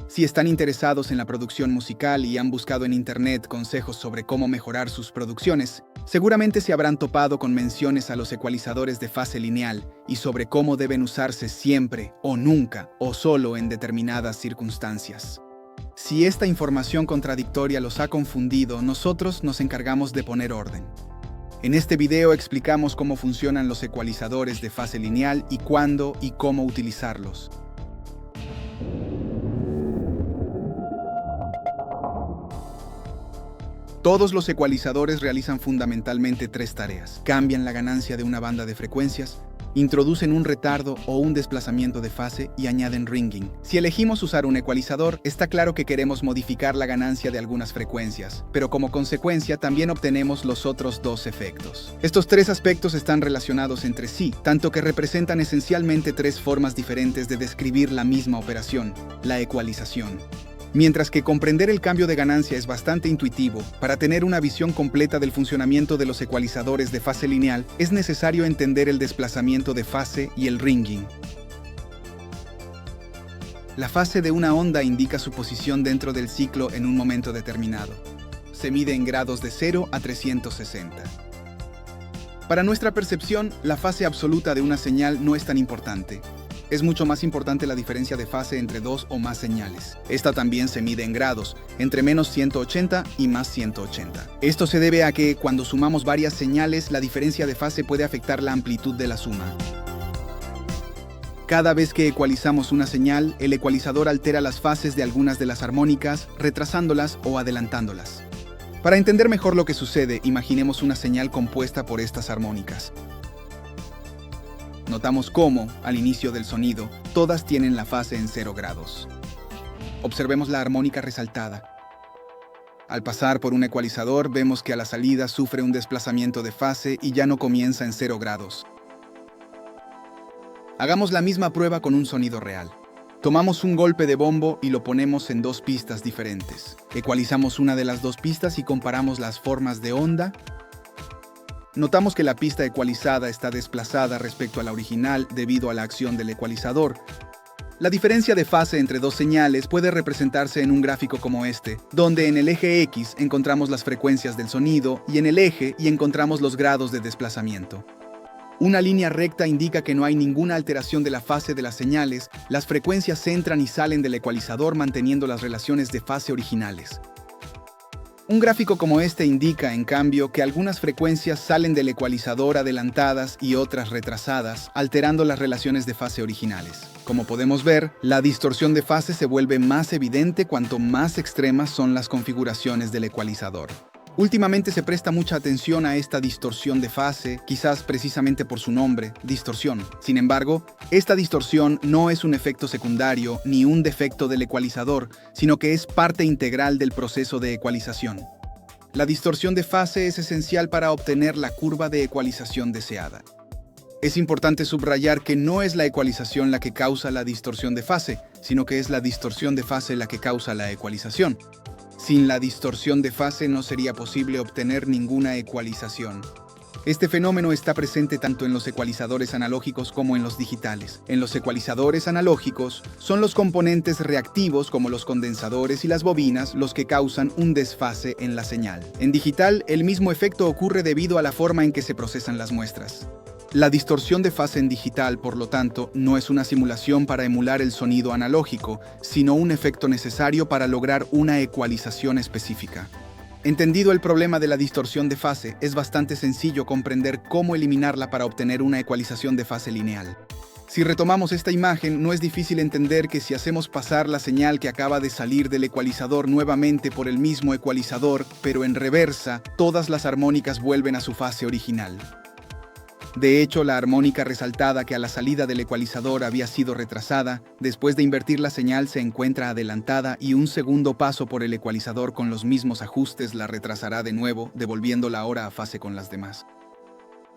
Si están interesados en la producción musical y han buscado en Internet consejos sobre cómo mejorar sus producciones, seguramente se habrán topado con menciones a los ecualizadores de fase lineal y sobre cómo deben usarse siempre o nunca o solo en determinadas circunstancias. Si esta información contradictoria los ha confundido, nosotros nos encargamos de poner orden. En este video explicamos cómo funcionan los ecualizadores de fase lineal y cuándo y cómo utilizarlos. Todos los ecualizadores realizan fundamentalmente tres tareas. Cambian la ganancia de una banda de frecuencias, introducen un retardo o un desplazamiento de fase y añaden ringing. Si elegimos usar un ecualizador, está claro que queremos modificar la ganancia de algunas frecuencias, pero como consecuencia también obtenemos los otros dos efectos. Estos tres aspectos están relacionados entre sí, tanto que representan esencialmente tres formas diferentes de describir la misma operación, la ecualización. Mientras que comprender el cambio de ganancia es bastante intuitivo, para tener una visión completa del funcionamiento de los ecualizadores de fase lineal, es necesario entender el desplazamiento de fase y el ringing. La fase de una onda indica su posición dentro del ciclo en un momento determinado. Se mide en grados de 0 a 360. Para nuestra percepción, la fase absoluta de una señal no es tan importante. Es mucho más importante la diferencia de fase entre dos o más señales. Esta también se mide en grados, entre menos 180 y más 180. Esto se debe a que, cuando sumamos varias señales, la diferencia de fase puede afectar la amplitud de la suma. Cada vez que ecualizamos una señal, el ecualizador altera las fases de algunas de las armónicas, retrasándolas o adelantándolas. Para entender mejor lo que sucede, imaginemos una señal compuesta por estas armónicas. Notamos cómo, al inicio del sonido, todas tienen la fase en 0 grados. Observemos la armónica resaltada. Al pasar por un ecualizador, vemos que a la salida sufre un desplazamiento de fase y ya no comienza en 0 grados. Hagamos la misma prueba con un sonido real. Tomamos un golpe de bombo y lo ponemos en dos pistas diferentes. Ecualizamos una de las dos pistas y comparamos las formas de onda. Notamos que la pista ecualizada está desplazada respecto a la original debido a la acción del ecualizador. La diferencia de fase entre dos señales puede representarse en un gráfico como este, donde en el eje X encontramos las frecuencias del sonido y en el eje Y encontramos los grados de desplazamiento. Una línea recta indica que no hay ninguna alteración de la fase de las señales, las frecuencias entran y salen del ecualizador manteniendo las relaciones de fase originales. Un gráfico como este indica, en cambio, que algunas frecuencias salen del ecualizador adelantadas y otras retrasadas, alterando las relaciones de fase originales. Como podemos ver, la distorsión de fase se vuelve más evidente cuanto más extremas son las configuraciones del ecualizador. Últimamente se presta mucha atención a esta distorsión de fase, quizás precisamente por su nombre, distorsión. Sin embargo, esta distorsión no es un efecto secundario ni un defecto del ecualizador, sino que es parte integral del proceso de ecualización. La distorsión de fase es esencial para obtener la curva de ecualización deseada. Es importante subrayar que no es la ecualización la que causa la distorsión de fase, sino que es la distorsión de fase la que causa la ecualización. Sin la distorsión de fase no sería posible obtener ninguna ecualización. Este fenómeno está presente tanto en los ecualizadores analógicos como en los digitales. En los ecualizadores analógicos, son los componentes reactivos como los condensadores y las bobinas los que causan un desfase en la señal. En digital, el mismo efecto ocurre debido a la forma en que se procesan las muestras. La distorsión de fase en digital, por lo tanto, no es una simulación para emular el sonido analógico, sino un efecto necesario para lograr una ecualización específica. Entendido el problema de la distorsión de fase, es bastante sencillo comprender cómo eliminarla para obtener una ecualización de fase lineal. Si retomamos esta imagen, no es difícil entender que si hacemos pasar la señal que acaba de salir del ecualizador nuevamente por el mismo ecualizador, pero en reversa, todas las armónicas vuelven a su fase original. De hecho, la armónica resaltada que a la salida del ecualizador había sido retrasada, después de invertir la señal se encuentra adelantada y un segundo paso por el ecualizador con los mismos ajustes la retrasará de nuevo, devolviéndola ahora a fase con las demás.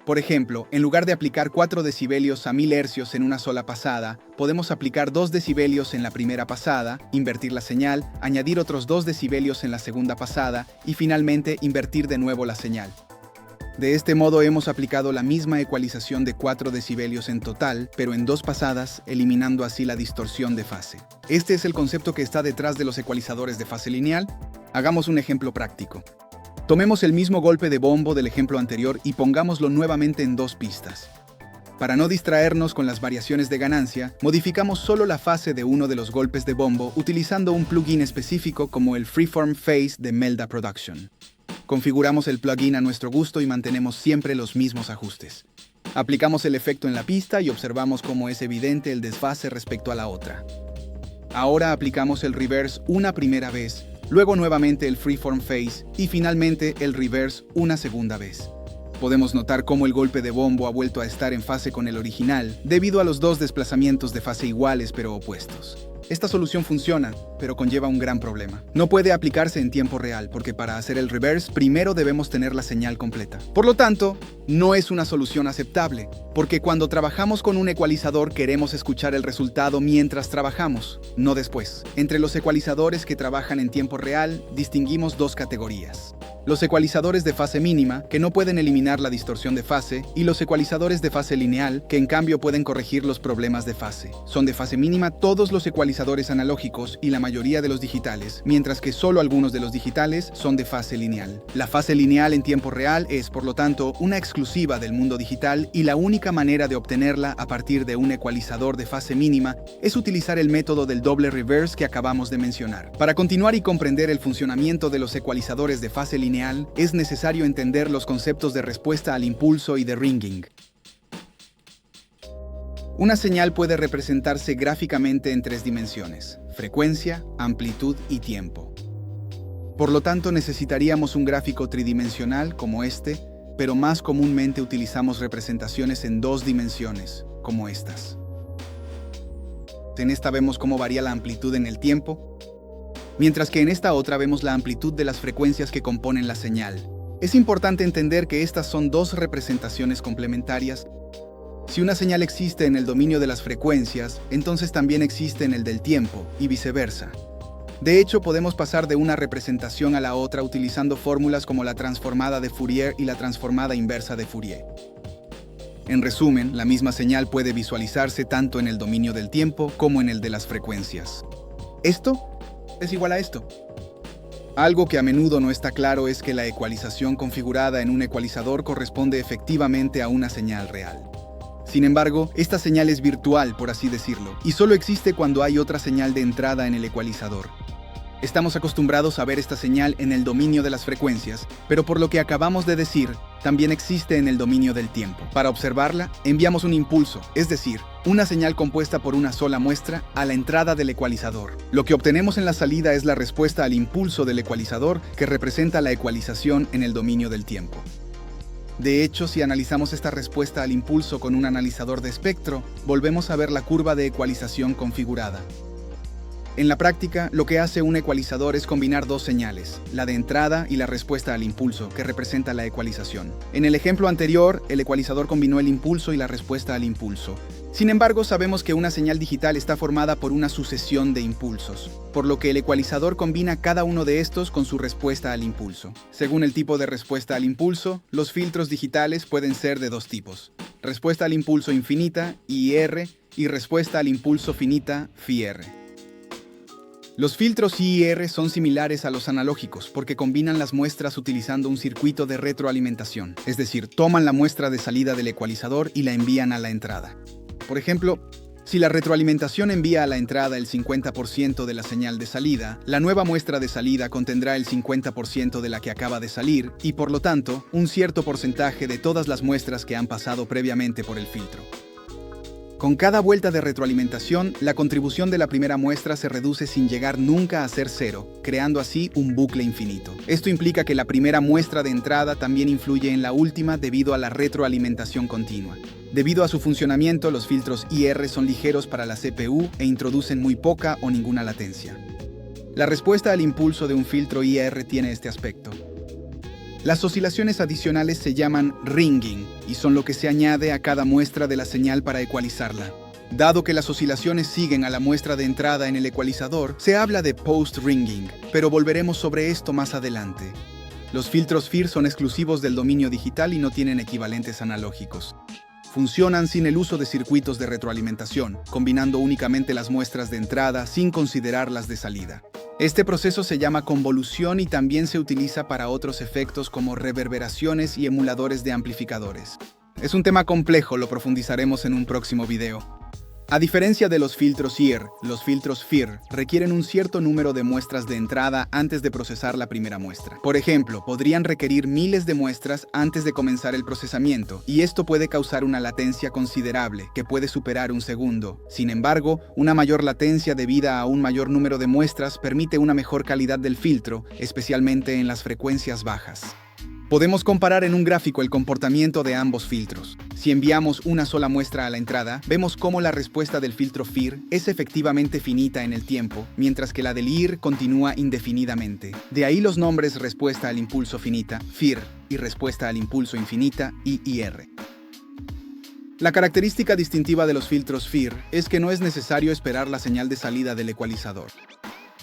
Por ejemplo, en lugar de aplicar 4 decibelios a 1000 hercios en una sola pasada, podemos aplicar 2 decibelios en la primera pasada, invertir la señal, añadir otros 2 decibelios en la segunda pasada y finalmente invertir de nuevo la señal. De este modo hemos aplicado la misma ecualización de 4 decibelios en total, pero en 2 pasadas, eliminando así la distorsión de fase. Este es el concepto que está detrás de los ecualizadores de fase lineal. Hagamos un ejemplo práctico. Tomemos el mismo golpe de bombo del ejemplo anterior y pongámoslo nuevamente en 2 pistas. Para no distraernos con las variaciones de ganancia, modificamos solo la fase de uno de los golpes de bombo utilizando un plugin específico como el Freeform Phase de Melda Production. Configuramos el plugin a nuestro gusto y mantenemos siempre los mismos ajustes. Aplicamos el efecto en la pista y observamos cómo es evidente el desfase respecto a la otra. Ahora aplicamos el reverse una primera vez, luego nuevamente el Freeform Phase y finalmente el reverse una segunda vez. Podemos notar cómo el golpe de bombo ha vuelto a estar en fase con el original debido a los 2 desplazamientos de fase iguales pero opuestos. Esta solución funciona, pero conlleva un gran problema. No puede aplicarse en tiempo real, porque para hacer el reverse primero debemos tener la señal completa. Por lo tanto, no es una solución aceptable, porque cuando trabajamos con un ecualizador queremos escuchar el resultado mientras trabajamos, no después. Entre los ecualizadores que trabajan en tiempo real, distinguimos 2 categorías. Los ecualizadores de fase mínima, que no pueden eliminar la distorsión de fase, y los ecualizadores de fase lineal, que en cambio pueden corregir los problemas de fase. Son de fase mínima todos los ecualizadores analógicos y la mayoría de los digitales, mientras que solo algunos de los digitales son de fase lineal. La fase lineal en tiempo real es, por lo tanto, una exclusiva del mundo digital y la única manera de obtenerla a partir de un ecualizador de fase mínima es utilizar el método del doble reverse que acabamos de mencionar. Para continuar y comprender el funcionamiento de los ecualizadores de fase lineal, es necesario entender los conceptos de respuesta al impulso y de ringing. Una señal puede representarse gráficamente en 3 dimensiones: frecuencia, amplitud y tiempo. Por lo tanto, necesitaríamos un gráfico tridimensional como este, pero más comúnmente utilizamos representaciones en 2 dimensiones, como estas. En esta vemos cómo varía la amplitud en el tiempo, mientras que en esta otra vemos la amplitud de las frecuencias que componen la señal. Es importante entender que estas son 2 representaciones complementarias. Si una señal existe en el dominio de las frecuencias, entonces también existe en el del tiempo, y viceversa. De hecho, podemos pasar de una representación a la otra utilizando fórmulas como la transformada de Fourier y la transformada inversa de Fourier. En resumen, la misma señal puede visualizarse tanto en el dominio del tiempo como en el de las frecuencias. Esto es igual a esto. Algo que a menudo no está claro es que la ecualización configurada en un ecualizador corresponde efectivamente a una señal real. Sin embargo, esta señal es virtual, por así decirlo, y solo existe cuando hay otra señal de entrada en el ecualizador. Estamos acostumbrados a ver esta señal en el dominio de las frecuencias, pero por lo que acabamos de decir, también existe en el dominio del tiempo. Para observarla, enviamos un impulso, es decir, una señal compuesta por una sola muestra, a la entrada del ecualizador. Lo que obtenemos en la salida es la respuesta al impulso del ecualizador, que representa la ecualización en el dominio del tiempo. De hecho, si analizamos esta respuesta al impulso con un analizador de espectro, volvemos a ver la curva de ecualización configurada. En la práctica, lo que hace un ecualizador es combinar 2 señales, la de entrada y la respuesta al impulso, que representa la ecualización. En el ejemplo anterior, el ecualizador combinó el impulso y la respuesta al impulso. Sin embargo, sabemos que una señal digital está formada por una sucesión de impulsos, por lo que el ecualizador combina cada uno de estos con su respuesta al impulso. Según el tipo de respuesta al impulso, los filtros digitales pueden ser de 2 tipos: respuesta al impulso infinita, IIR, y respuesta al impulso finita, FIR. Los filtros IIR son similares a los analógicos porque combinan las muestras utilizando un circuito de retroalimentación, es decir, toman la muestra de salida del ecualizador y la envían a la entrada. Por ejemplo, si la retroalimentación envía a la entrada el 50% de la señal de salida, la nueva muestra de salida contendrá el 50% de la que acaba de salir y, por lo tanto, un cierto porcentaje de todas las muestras que han pasado previamente por el filtro. Con cada vuelta de retroalimentación, la contribución de la primera muestra se reduce sin llegar nunca a ser 0, creando así un bucle infinito. Esto implica que la primera muestra de entrada también influye en la última debido a la retroalimentación continua. Debido a su funcionamiento, los filtros IR son ligeros para la CPU e introducen muy poca o ninguna latencia. La respuesta al impulso de un filtro IR tiene este aspecto. Las oscilaciones adicionales se llaman ringing y son lo que se añade a cada muestra de la señal para ecualizarla. Dado que las oscilaciones siguen a la muestra de entrada en el ecualizador, se habla de post-ringing, pero volveremos sobre esto más adelante. Los filtros FIR son exclusivos del dominio digital y no tienen equivalentes analógicos. Funcionan sin el uso de circuitos de retroalimentación, combinando únicamente las muestras de entrada sin considerar las de salida. Este proceso se llama convolución y también se utiliza para otros efectos como reverberaciones y emuladores de amplificadores. Es un tema complejo, lo profundizaremos en un próximo video. A diferencia de los filtros IR, los filtros FIR requieren un cierto número de muestras de entrada antes de procesar la primera muestra. Por ejemplo, podrían requerir miles de muestras antes de comenzar el procesamiento, y esto puede causar una latencia considerable, que puede superar un segundo. Sin embargo, una mayor latencia debida a un mayor número de muestras permite una mejor calidad del filtro, especialmente en las frecuencias bajas. Podemos comparar en un gráfico el comportamiento de ambos filtros. Si enviamos una sola muestra a la entrada, vemos cómo la respuesta del filtro FIR es efectivamente finita en el tiempo, mientras que la del IR continúa indefinidamente. De ahí los nombres respuesta al impulso finita, FIR, y respuesta al impulso infinita, IIR. La característica distintiva de los filtros FIR es que no es necesario esperar la señal de salida del ecualizador.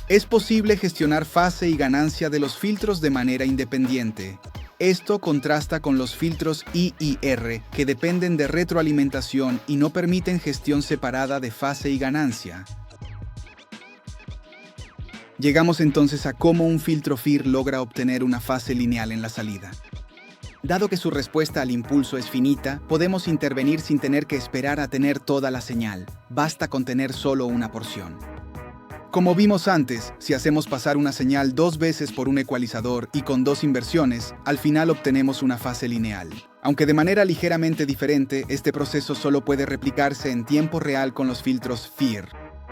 Es posible gestionar fase y ganancia de los filtros de manera independiente. Esto contrasta con los filtros IIR, que dependen de retroalimentación y no permiten gestión separada de fase y ganancia. Llegamos entonces a cómo un filtro FIR logra obtener una fase lineal en la salida. Dado que su respuesta al impulso es finita, podemos intervenir sin tener que esperar a tener toda la señal. Basta con tener solo una porción. Como vimos antes, si hacemos pasar una señal 2 veces por un ecualizador y con 2 inversiones, al final obtenemos una fase lineal. Aunque de manera ligeramente diferente, este proceso solo puede replicarse en tiempo real con los filtros FIR.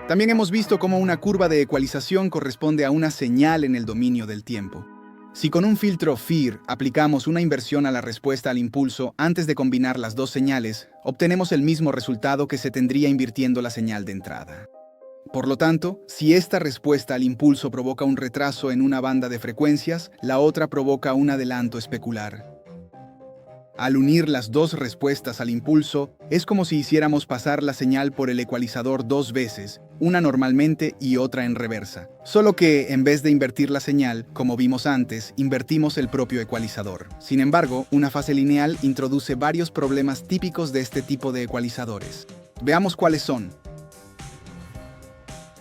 También hemos visto cómo una curva de ecualización corresponde a una señal en el dominio del tiempo. Si con un filtro FIR aplicamos una inversión a la respuesta al impulso antes de combinar las dos señales, obtenemos el mismo resultado que se tendría invirtiendo la señal de entrada. Por lo tanto, si esta respuesta al impulso provoca un retraso en una banda de frecuencias, la otra provoca un adelanto especular. Al unir las dos respuestas al impulso, es como si hiciéramos pasar la señal por el ecualizador 2 veces, una normalmente y otra en reversa. Solo que, en vez de invertir la señal, como vimos antes, invertimos el propio ecualizador. Sin embargo, una fase lineal introduce varios problemas típicos de este tipo de ecualizadores. Veamos cuáles son.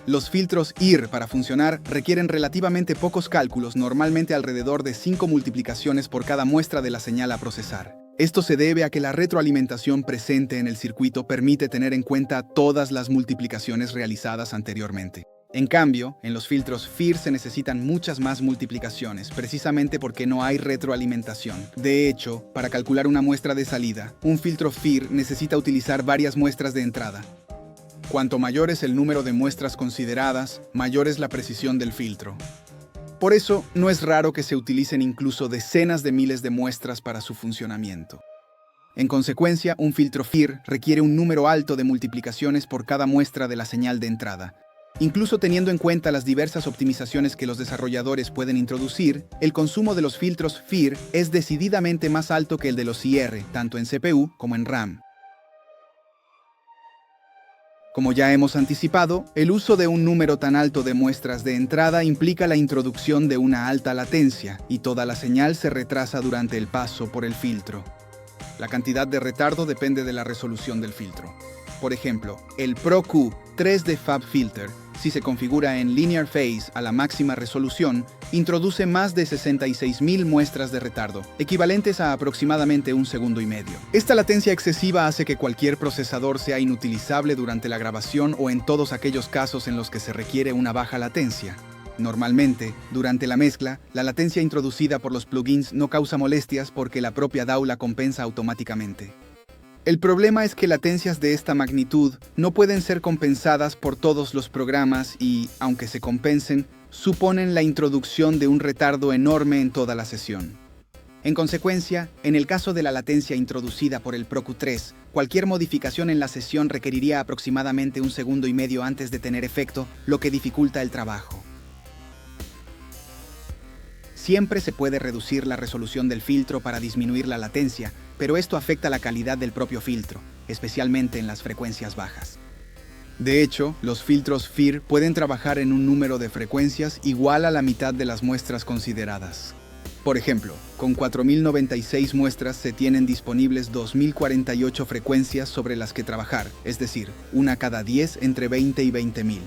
Los filtros IR para funcionar requieren relativamente pocos cálculos, normalmente alrededor de 5 multiplicaciones por cada muestra de la señal a procesar. Esto se debe a que la retroalimentación presente en el circuito permite tener en cuenta todas las multiplicaciones realizadas anteriormente. En cambio, en los filtros FIR se necesitan muchas más multiplicaciones, precisamente porque no hay retroalimentación. De hecho, para calcular una muestra de salida, un filtro FIR necesita utilizar varias muestras de entrada. Cuanto mayor es el número de muestras consideradas, mayor es la precisión del filtro. Por eso, no es raro que se utilicen incluso decenas de miles de muestras para su funcionamiento. En consecuencia, un filtro FIR requiere un número alto de multiplicaciones por cada muestra de la señal de entrada. Incluso teniendo en cuenta las diversas optimizaciones que los desarrolladores pueden introducir, el consumo de los filtros FIR es decididamente más alto que el de los IR, tanto en CPU como en RAM. Como ya hemos anticipado, el uso de un número tan alto de muestras de entrada implica la introducción de una alta latencia, y toda la señal se retrasa durante el paso por el filtro. La cantidad de retardo depende de la resolución del filtro. Por ejemplo, el Pro-Q 3D Fab Filter, si se configura en Linear Phase a la máxima resolución, introduce más de 66.000 muestras de retardo, equivalentes a aproximadamente 1,5 segundos. Esta latencia excesiva hace que cualquier procesador sea inutilizable durante la grabación o en todos aquellos casos en los que se requiere una baja latencia. Normalmente, durante la mezcla, la latencia introducida por los plugins no causa molestias porque la propia DAW la compensa automáticamente. El problema es que latencias de esta magnitud no pueden ser compensadas por todos los programas y, aunque se compensen, suponen la introducción de un retardo enorme en toda la sesión. En consecuencia, en el caso de la latencia introducida por el Pro-Q 3, cualquier modificación en la sesión requeriría aproximadamente 1,5 segundos antes de tener efecto, lo que dificulta el trabajo. Siempre se puede reducir la resolución del filtro para disminuir la latencia, pero esto afecta la calidad del propio filtro, especialmente en las frecuencias bajas. De hecho, los filtros FIR pueden trabajar en un número de frecuencias igual a la mitad de las muestras consideradas. Por ejemplo, con 4096 muestras se tienen disponibles 2048 frecuencias sobre las que trabajar, es decir, una cada 10 entre 20 y 20.000.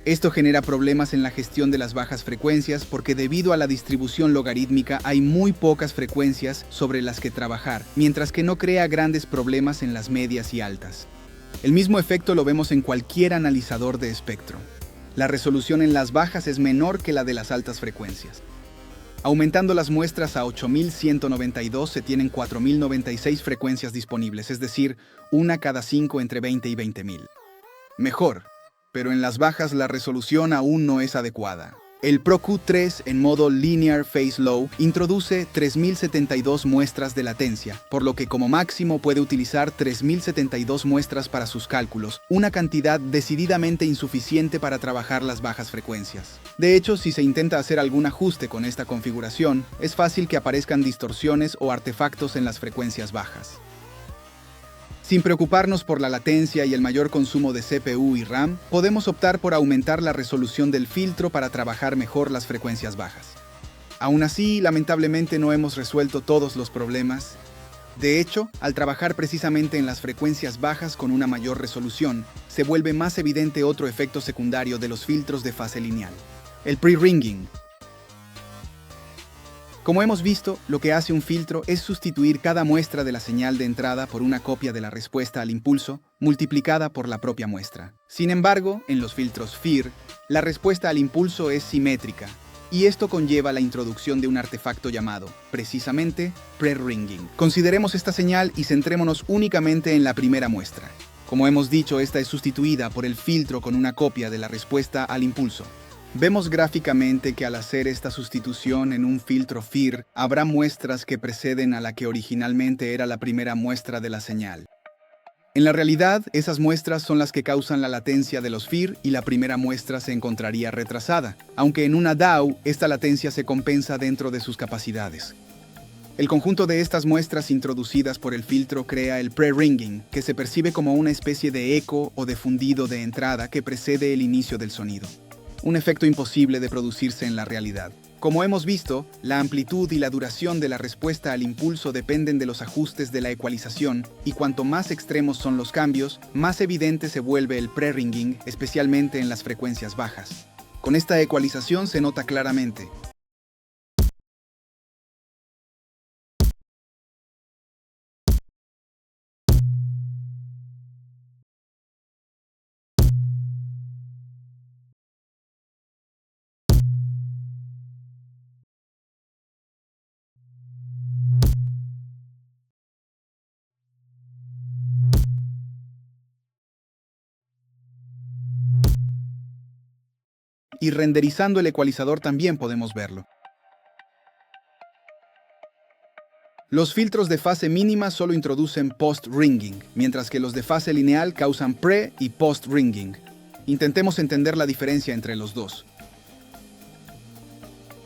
Esto genera problemas en la gestión de las bajas frecuencias porque debido a la distribución logarítmica hay muy pocas frecuencias sobre las que trabajar, mientras que no crea grandes problemas en las medias y altas. El mismo efecto lo vemos en cualquier analizador de espectro. La resolución en las bajas es menor que la de las altas frecuencias. Aumentando las muestras a 8192 se tienen 4096 frecuencias disponibles, es decir, una cada 5 entre 20 y 20.000. Mejor, pero en las bajas la resolución aún no es adecuada. El ProQ3 en modo Linear Phase Low introduce 3072 muestras de latencia, por lo que como máximo puede utilizar 3072 muestras para sus cálculos, una cantidad decididamente insuficiente para trabajar las bajas frecuencias. De hecho, si se intenta hacer algún ajuste con esta configuración, es fácil que aparezcan distorsiones o artefactos en las frecuencias bajas. Sin preocuparnos por la latencia y el mayor consumo de CPU y RAM, podemos optar por aumentar la resolución del filtro para trabajar mejor las frecuencias bajas. Aún así, lamentablemente no hemos resuelto todos los problemas. De hecho, al trabajar precisamente en las frecuencias bajas con una mayor resolución, se vuelve más evidente otro efecto secundario de los filtros de fase lineal: el pre-ringing. Como hemos visto, lo que hace un filtro es sustituir cada muestra de la señal de entrada por una copia de la respuesta al impulso, multiplicada por la propia muestra. Sin embargo, en los filtros FIR, la respuesta al impulso es simétrica, y esto conlleva la introducción de un artefacto llamado, precisamente, pre-ringing. Consideremos esta señal y centrémonos únicamente en la primera muestra. Como hemos dicho, esta es sustituida por el filtro con una copia de la respuesta al impulso. Vemos gráficamente que al hacer esta sustitución en un filtro FIR, habrá muestras que preceden a la que originalmente era la primera muestra de la señal. En la realidad, esas muestras son las que causan la latencia de los FIR y la primera muestra se encontraría retrasada, aunque en una DAW esta latencia se compensa dentro de sus capacidades. El conjunto de estas muestras introducidas por el filtro crea el pre-ringing, que se percibe como una especie de eco o de fundido de entrada que precede el inicio del sonido. Un efecto imposible de producirse en la realidad. Como hemos visto, la amplitud y la duración de la respuesta al impulso dependen de los ajustes de la ecualización, y cuanto más extremos son los cambios, más evidente se vuelve el pre-ringing, especialmente en las frecuencias bajas. Con esta ecualización se nota claramente. Y renderizando el ecualizador también podemos verlo. Los filtros de fase mínima solo introducen post-ringing, mientras que los de fase lineal causan pre- y post-ringing. Intentemos entender la diferencia entre los dos.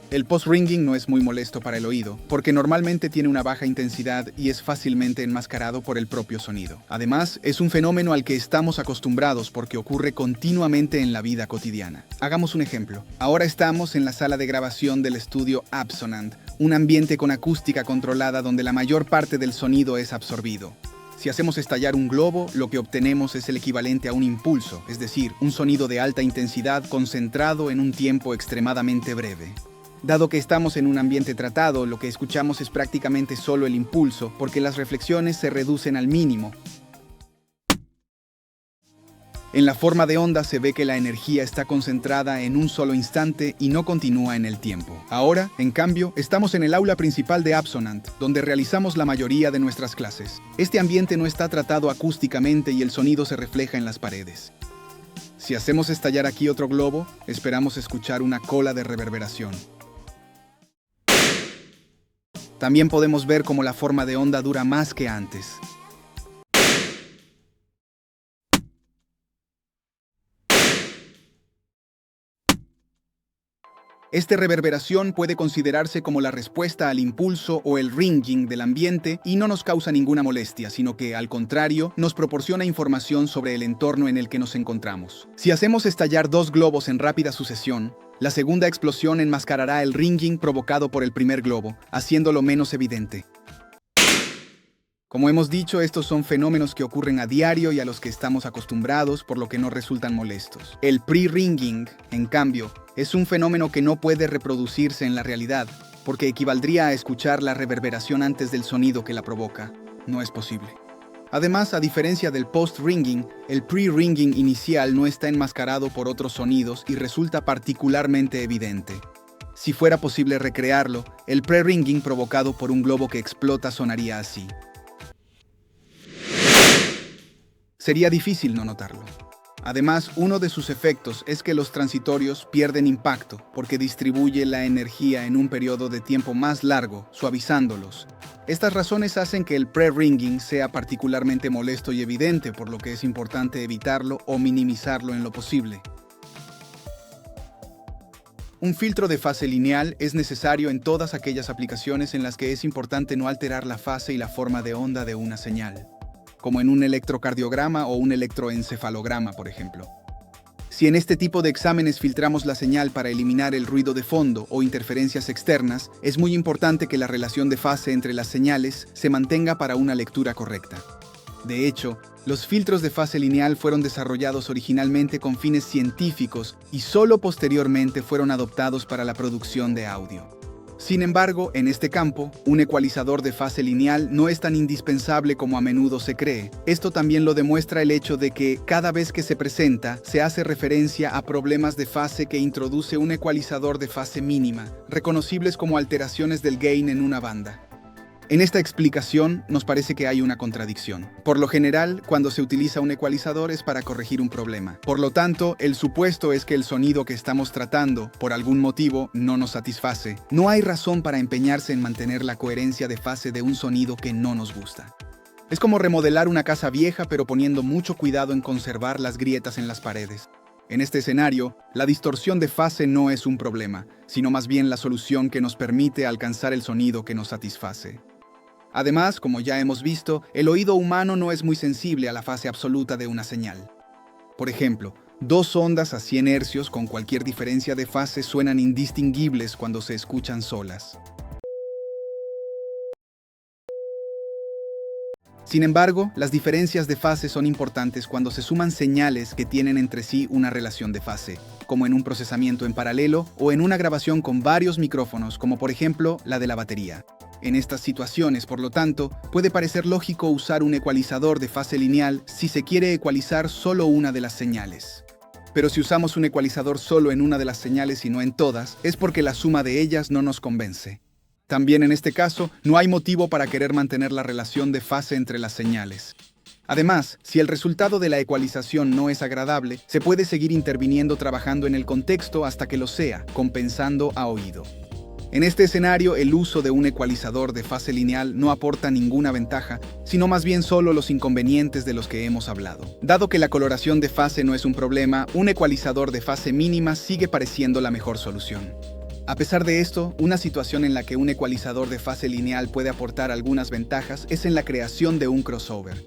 El post-ringing no es muy molesto para el oído, porque normalmente tiene una baja intensidad y es fácilmente enmascarado por el propio sonido. Además, es un fenómeno al que estamos acostumbrados porque ocurre continuamente en la vida cotidiana. Hagamos un ejemplo. Ahora estamos en la sala de grabación del estudio Absolant, un ambiente con acústica controlada donde la mayor parte del sonido es absorbido. Si hacemos estallar un globo, lo que obtenemos es el equivalente a un impulso, es decir, un sonido de alta intensidad concentrado en un tiempo extremadamente breve. Dado que estamos en un ambiente tratado, lo que escuchamos es prácticamente solo el impulso, porque las reflexiones se reducen al mínimo. En la forma de onda se ve que la energía está concentrada en un solo instante y no continúa en el tiempo. Ahora, en cambio, estamos en el aula principal de Absolant, donde realizamos la mayoría de nuestras clases. Este ambiente no está tratado acústicamente y el sonido se refleja en las paredes. Si hacemos estallar aquí otro globo, esperamos escuchar una cola de reverberación. También podemos ver cómo la forma de onda dura más que antes. Esta reverberación puede considerarse como la respuesta al impulso o el ringing del ambiente y no nos causa ninguna molestia, sino que, al contrario, nos proporciona información sobre el entorno en el que nos encontramos. Si hacemos estallar dos globos en rápida sucesión, la segunda explosión enmascarará el ringing provocado por el primer globo, haciéndolo menos evidente. Como hemos dicho, estos son fenómenos que ocurren a diario y a los que estamos acostumbrados, por lo que no resultan molestos. El pre-ringing, en cambio, es un fenómeno que no puede reproducirse en la realidad, porque equivaldría a escuchar la reverberación antes del sonido que la provoca. No es posible. Además, a diferencia del post-ringing, el pre-ringing inicial no está enmascarado por otros sonidos y resulta particularmente evidente. Si fuera posible recrearlo, el pre-ringing provocado por un globo que explota sonaría así. Sería difícil no notarlo. Además, uno de sus efectos es que los transitorios pierden impacto porque distribuye la energía en un periodo de tiempo más largo, suavizándolos. Estas razones hacen que el pre-ringing sea particularmente molesto y evidente, por lo que es importante evitarlo o minimizarlo en lo posible. Un filtro de fase lineal es necesario en todas aquellas aplicaciones en las que es importante no alterar la fase y la forma de onda de una señal, como en un electrocardiograma o un electroencefalograma, por ejemplo. Si en este tipo de exámenes filtramos la señal para eliminar el ruido de fondo o interferencias externas, es muy importante que la relación de fase entre las señales se mantenga para una lectura correcta. De hecho, los filtros de fase lineal fueron desarrollados originalmente con fines científicos y solo posteriormente fueron adoptados para la producción de audio. Sin embargo, en este campo, un ecualizador de fase lineal no es tan indispensable como a menudo se cree. Esto también lo demuestra el hecho de que, cada vez que se presenta, se hace referencia a problemas de fase que introduce un ecualizador de fase mínima, reconocibles como alteraciones del gain en una banda. En esta explicación, nos parece que hay una contradicción. Por lo general, cuando se utiliza un ecualizador es para corregir un problema. Por lo tanto, el supuesto es que el sonido que estamos tratando, por algún motivo, no nos satisface. No hay razón para empeñarse en mantener la coherencia de fase de un sonido que no nos gusta. Es como remodelar una casa vieja pero poniendo mucho cuidado en conservar las grietas en las paredes. En este escenario, la distorsión de fase no es un problema, sino más bien la solución que nos permite alcanzar el sonido que nos satisface. Además, como ya hemos visto, el oído humano no es muy sensible a la fase absoluta de una señal. Por ejemplo, dos ondas a 100 hercios con cualquier diferencia de fase suenan indistinguibles cuando se escuchan solas. Sin embargo, las diferencias de fase son importantes cuando se suman señales que tienen entre sí una relación de fase, como en un procesamiento en paralelo o en una grabación con varios micrófonos, como por ejemplo la de la batería. En estas situaciones, por lo tanto, puede parecer lógico usar un ecualizador de fase lineal si se quiere ecualizar solo una de las señales. Pero si usamos un ecualizador solo en una de las señales y no en todas, es porque la suma de ellas no nos convence. También en este caso, no hay motivo para querer mantener la relación de fase entre las señales. Además, si el resultado de la ecualización no es agradable, se puede seguir interviniendo trabajando en el contexto hasta que lo sea, compensando a oído. En este escenario, el uso de un ecualizador de fase lineal no aporta ninguna ventaja, sino más bien solo los inconvenientes de los que hemos hablado. Dado que la coloración de fase no es un problema, un ecualizador de fase mínima sigue pareciendo la mejor solución. A pesar de esto, una situación en la que un ecualizador de fase lineal puede aportar algunas ventajas es en la creación de un crossover.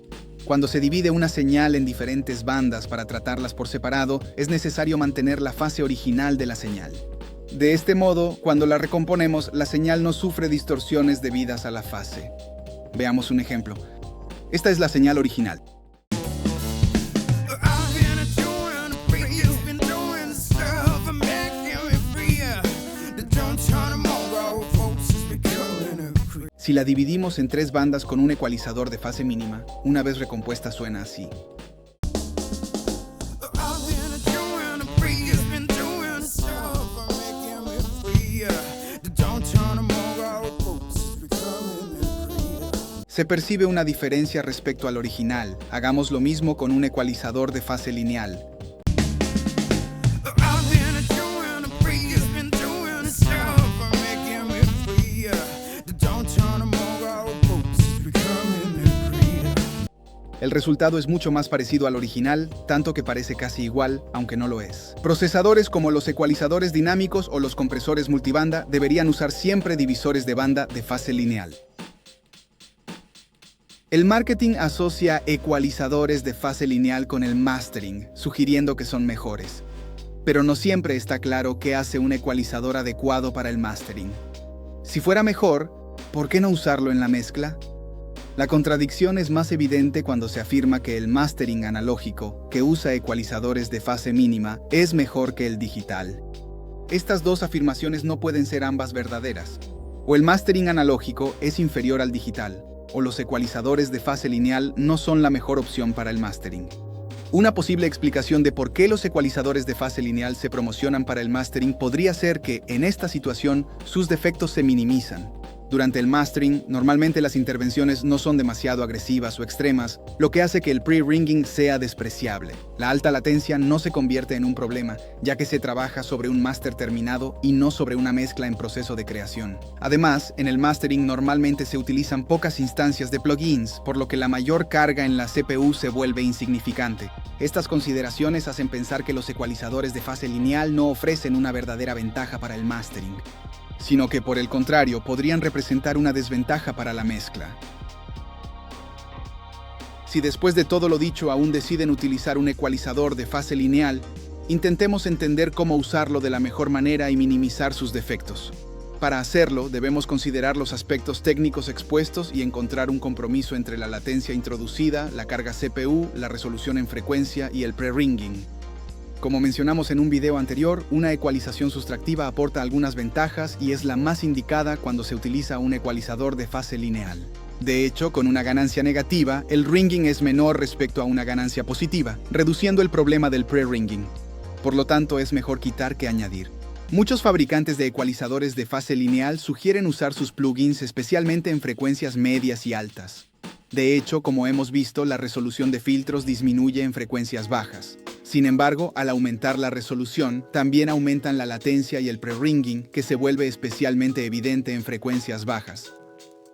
Cuando se divide una señal en diferentes bandas para tratarlas por separado, es necesario mantener la fase original de la señal. De este modo, cuando la recomponemos, la señal no sufre distorsiones debidas a la fase. Veamos un ejemplo. Esta es la señal original. Si la dividimos en tres bandas con un ecualizador de fase mínima, una vez recompuesta suena así. Se percibe una diferencia respecto al original. Hagamos lo mismo con un ecualizador de fase lineal. El resultado es mucho más parecido al original, tanto que parece casi igual, aunque no lo es. Procesadores como los ecualizadores dinámicos o los compresores multibanda deberían usar siempre divisores de banda de fase lineal. El marketing asocia ecualizadores de fase lineal con el mastering, sugiriendo que son mejores. Pero no siempre está claro qué hace un ecualizador adecuado para el mastering. Si fuera mejor, ¿por qué no usarlo en la mezcla? La contradicción es más evidente cuando se afirma que el mastering analógico, que usa ecualizadores de fase mínima, es mejor que el digital. Estas dos afirmaciones no pueden ser ambas verdaderas. O el mastering analógico es inferior al digital, o los ecualizadores de fase lineal no son la mejor opción para el mastering. Una posible explicación de por qué los ecualizadores de fase lineal se promocionan para el mastering podría ser que, en esta situación, sus defectos se minimizan. Durante el mastering, normalmente las intervenciones no son demasiado agresivas o extremas, lo que hace que el pre-ringing sea despreciable. La alta latencia no se convierte en un problema, ya que se trabaja sobre un máster terminado y no sobre una mezcla en proceso de creación. Además, en el mastering normalmente se utilizan pocas instancias de plugins, por lo que la mayor carga en la CPU se vuelve insignificante. Estas consideraciones hacen pensar que los ecualizadores de fase lineal no ofrecen una verdadera ventaja para el mastering, sino que por el contrario podrían representar una desventaja para la mezcla. Si después de todo lo dicho aún deciden utilizar un ecualizador de fase lineal, intentemos entender cómo usarlo de la mejor manera y minimizar sus defectos. Para hacerlo, debemos considerar los aspectos técnicos expuestos y encontrar un compromiso entre la latencia introducida, la carga CPU, la resolución en frecuencia y el pre-ringing. Como mencionamos en un video anterior, una ecualización sustractiva aporta algunas ventajas y es la más indicada cuando se utiliza un ecualizador de fase lineal. De hecho, con una ganancia negativa, el ringing es menor respecto a una ganancia positiva, reduciendo el problema del pre-ringing. Por lo tanto, es mejor quitar que añadir. Muchos fabricantes de ecualizadores de fase lineal sugieren usar sus plugins especialmente en frecuencias medias y altas. De hecho, como hemos visto, la resolución de filtros disminuye en frecuencias bajas. Sin embargo, al aumentar la resolución, también aumentan la latencia y el pre-ringing, que se vuelve especialmente evidente en frecuencias bajas.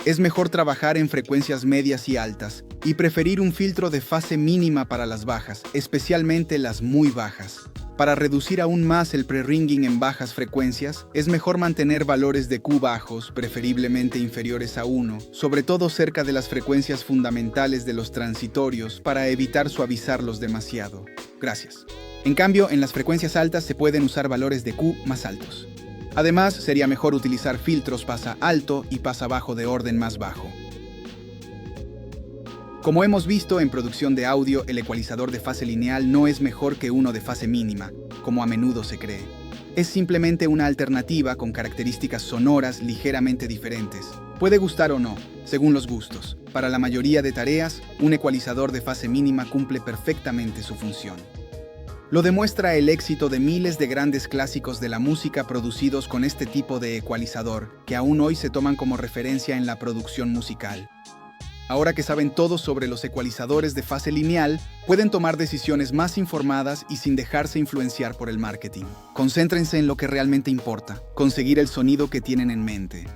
Es mejor trabajar en frecuencias medias y altas, y preferir un filtro de fase mínima para las bajas, especialmente las muy bajas. Para reducir aún más el pre-ringing en bajas frecuencias, es mejor mantener valores de Q bajos, preferiblemente inferiores a 1, sobre todo cerca de las frecuencias fundamentales de los transitorios, para evitar suavizarlos demasiado. Gracias. En cambio, en las frecuencias altas se pueden usar valores de Q más altos. Además, sería mejor utilizar filtros pasa alto y pasa bajo de orden más bajo. Como hemos visto en producción de audio, el ecualizador de fase lineal no es mejor que uno de fase mínima, como a menudo se cree. Es simplemente una alternativa con características sonoras ligeramente diferentes. Puede gustar o no, según los gustos. Para la mayoría de tareas, un ecualizador de fase mínima cumple perfectamente su función. Lo demuestra el éxito de miles de grandes clásicos de la música producidos con este tipo de ecualizador, que aún hoy se toman como referencia en la producción musical. Ahora que saben todo sobre los ecualizadores de fase lineal, pueden tomar decisiones más informadas y sin dejarse influenciar por el marketing. Concéntrense en lo que realmente importa, conseguir el sonido que tienen en mente.